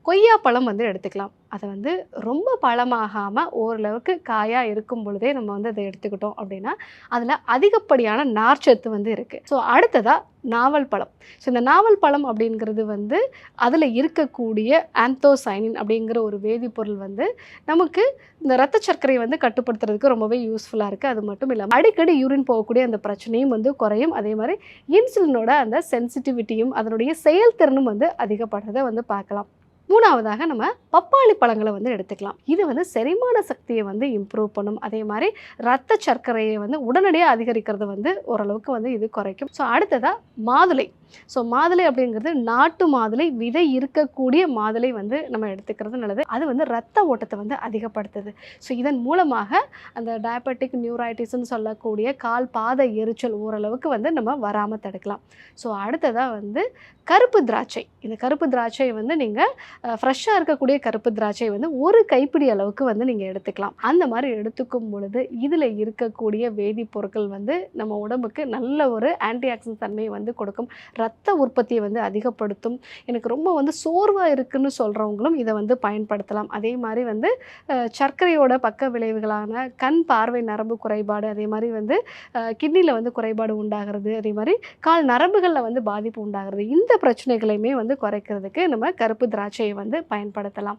கொய்யா பழம் வந்து எடுத்துக்கலாம். அத வந்து ரொம்ப பழமாகாம ஓரளவுக்கு காயா இருக்கும் பொழுதே நம்ம வந்து அத எடுத்துக்கிட்டோம் அப்படின்னா, அதில அதிகப்படியான நார்ச்சத்து வந்து இருக்கு. ஸோ அடுத்ததா நாவல் பழம். ஸோ இந்த நாவல் பழம் அப்படிங்கிறது வந்து அதில இருக்கக்கூடிய ஆந்தோசயனின் அப்படிங்கிற ஒரு வேதிப்பொருள் வந்து நமக்கு இந்த ரத்த சர்க்கரைய வந்து கட்டுப்படுத்துறதுக்கு ரொம்பவே யூஸ்ஃபுல்லா இருக்கு. அது மட்டும் இல்லாம அடிக்கடி யூரின் போகக்கூடிய அந்த பிரச்சனையும் வந்து குறையும். அதே மாரி இன்சுலினோட அந்த சென்சிட்டிவிட்டியும் அதனுடைய செயல்திறனும் வந்து அதிகப்படுறத வந்து பார்க்கலாம். 3வதாக நம்ம பப்பாளி பழங்கள வந்து எடுத்துக்கலாம். இது வந்து செரிமான சக்திய வந்து இம்ப்ரூவ் பண்ணும். அதே மாரி ரத்த சர்க்கரைய வந்து உடனடியா அதிகரிக்கிறத வந்து ஓரளவுக்கு வந்து இது குறைக்கும். ஸோ அடுத்ததா மாதுளை. ஸோ மாதுளை அப்படிங்கிறது நாட்டு மாதுளை, விதை இருக்கக்கூடிய மாதுளை வந்து நம்ம எடுத்துக்கிறது நல்லது. அது வந்து ரத்த ஓட்டத்த வந்து அதிகப்படுத்துது. ஸோ இதன் மூலமாக அந்த டயபெட்டிக் நியூரைட்டிஸ்ன்னு சொல்லக்கூடிய கால் பாத எரிச்சல் ஓரளவுக்கு வந்து நம்ம வராம தடுக்கலாம். ஸோ அடுத்ததா வந்து கருப்பு திராட்சை. இந்த கருப்பு திராட்சை வந்து நீங்க ஃப்ரெஷ்ஷா இருக்கக்கூடிய கருப்பு திராட்சை வந்து ஒரு கைப்பிடி அளவுக்கு வந்து நீங்க எடுத்துக்கலாம். அந்த மாரி எடுத்துக்கும் பொழுது இதில இருக்கக்கூடிய வேதிப்பொருட்கள் வந்து நம்ம உடம்புக்கு நல்ல ஒரு ஆன்டி ஆக்சிடென்ட் தன்மையை வந்து கொடுக்கும். ரத்த உற்பத்தியை வந்து அதிகப்படுத்தும். எனக்கு ரொம்ப வந்து சோர்வா இருக்குன்னு சொல்றவங்களும் இத வந்து பயன்படுத்தலாம். அதே மாரி வந்து சர்க்கரையோட பக்க விளைவுகளான கண் பார்வை நரம்பு குறைபாடு, அதே மாரி வந்து கிட்னில வந்து குறைபாடு உண்டாகிறது, அதே மாரி கால் நரம்புகள்ல வந்து பாதிப்பு உண்டாகிறது. இந்த பிரச்சனைகளையுமே வந்து குறைக்கிறதுக்கு நம்ம கருப்பு திராட்சையை வந்து பயன்படுத்தலாம்.